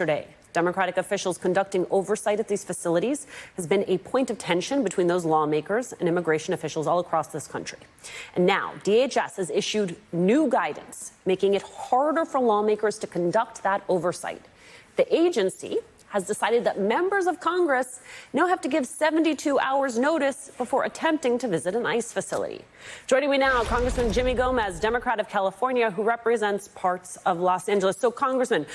Yesterday, Democratic officials conducting oversight at these facilities has been a point of tension between those lawmakers and immigration officials all across this country. And now DHS has issued new guidance, making it harder for lawmakers to conduct that oversight. The agency has decided that members of Congress now have to give 72 hours notice before attempting to visit an ICE facility. Joining me now, Congressman Jimmy Gomez, Democrat of California, who represents parts of Los Angeles. So, Congressman,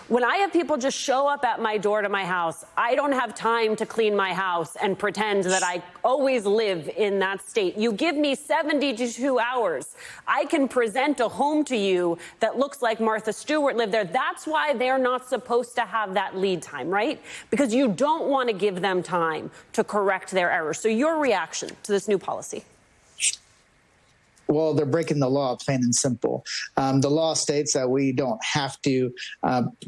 when I have people just show up at my door to my house, I don't have time to clean my house and pretend that I always live in that state. You give me 72 hours. I can present a home to you that looks like Martha Stewart lived there. That's why they're not supposed to have that lead time, right? Because you don't want to give them time to correct their errors. So your reaction to this new policy? Well, they're breaking the law, plain and simple. The law states that we don't have to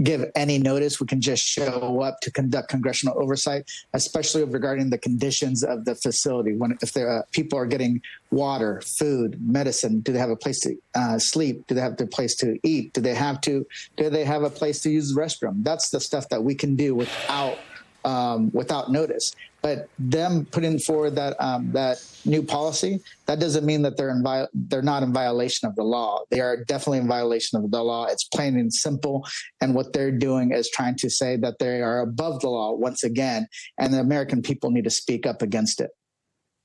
give any notice. We can just show up to conduct congressional oversight, especially regarding the conditions of the facility. If people are getting water, food, medicine, do they have a place to sleep? Do they have a place to eat? Do they have a place to use the restroom? That's the stuff that we can do without notice. But them putting forward that new policy, that doesn't mean that they're not in violation of the law. They are definitely in violation of the law. It's plain and simple. And what they're doing is trying to say that they are above the law once again, and the American people need to speak up against it.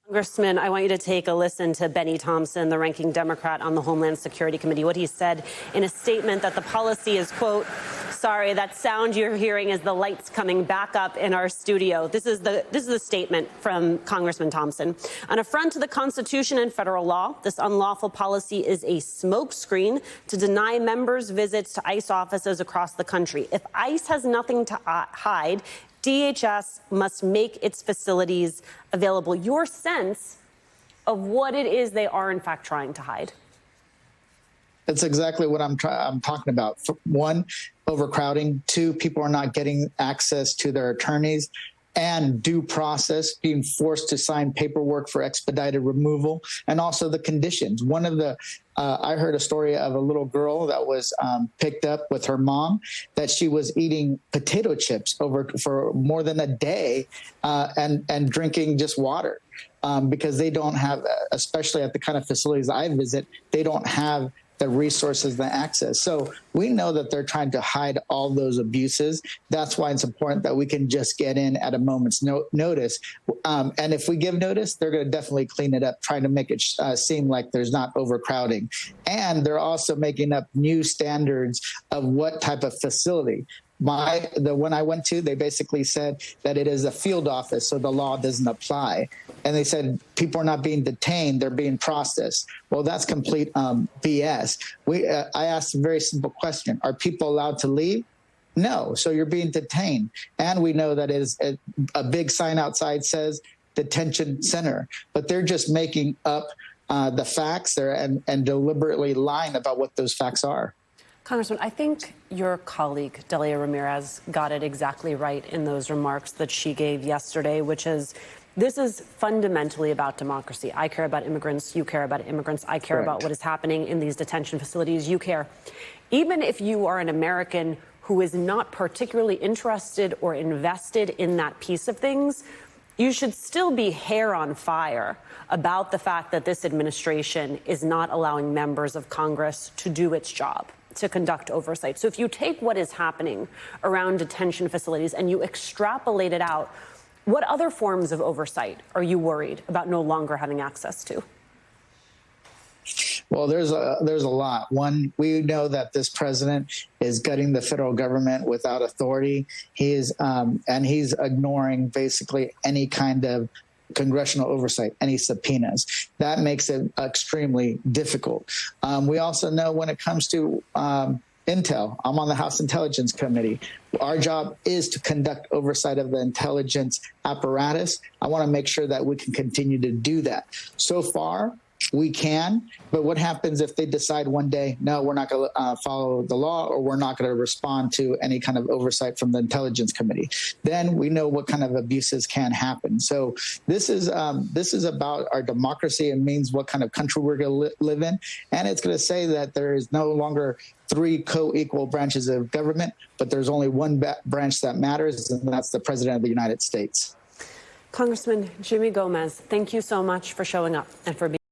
Congressman, I want you to take a listen to Benny Thompson, the ranking Democrat on the Homeland Security Committee. What he said in a statement that the policy is, quote, sorry, that sound you're hearing is the lights coming back up in our studio. This is the statement from Congressman Thompson. An affront to the Constitution and federal law, this unlawful policy is a smokescreen to deny members visits to ICE offices across the country. If ICE has nothing to hide, DHS must make its facilities available. Your sense of what it is they are, in fact, trying to hide? That's exactly what I'm talking about. One, overcrowding. Two, people are not getting access to their attorneys and due process, being forced to sign paperwork for expedited removal, and also the conditions. One of the I heard a story of a little girl that was picked up with her mom, that she was eating potato chips for more than a day and drinking just water because they don't have, especially at the kind of facilities I visit, they don't have the resources, the access. So we know that they're trying to hide all those abuses. That's why it's important that we can just get in at a moment's notice. And if we give notice, they're going to definitely clean it up, trying to make it seem like there's not overcrowding. And they're also making up new standards of what type of facility. The one I went to, they basically said that it is a field office, so the law doesn't apply. And they said people are not being detained, they're being processed. Well, that's complete BS. I asked a very simple question. Are people allowed to leave? No. So you're being detained. And we know that is a big sign outside says detention center. But they're just making up the facts there and deliberately lying about what those facts are. Congressman, I think your colleague, Delia Ramirez, got it exactly right in those remarks that she gave yesterday, which is this is fundamentally about democracy. I care about immigrants. You care about immigrants. I care about what is happening in these detention facilities. You care. Even if you are an American who is not particularly interested or invested in that piece of things, you should still be hair on fire about the fact that this administration is not allowing members of Congress to do its job, to conduct oversight. So if you take what is happening around detention facilities and you extrapolate it out, what other forms of oversight are you worried about no longer having access to? Well, there's a lot. One, we know that this president is gutting the federal government without authority. He is, and he's ignoring basically any kind of congressional oversight, any subpoenas. That makes it extremely difficult. We also know when it comes to intel, I'm on the House Intelligence Committee. Our job is to conduct oversight of the intelligence apparatus. I want to make sure that we can continue to do that. So far, we can, but what happens if they decide one day, no, we're not going to follow the law, or we're not going to respond to any kind of oversight from the Intelligence Committee? Then we know what kind of abuses can happen. So this is about our democracy. It means what kind of country we're going to live in, and it's going to say that there is no longer three co-equal branches of government, but there's only one branch that matters, and that's the President of the United States. Congressman Jimmy Gomez, thank you so much for showing up and for being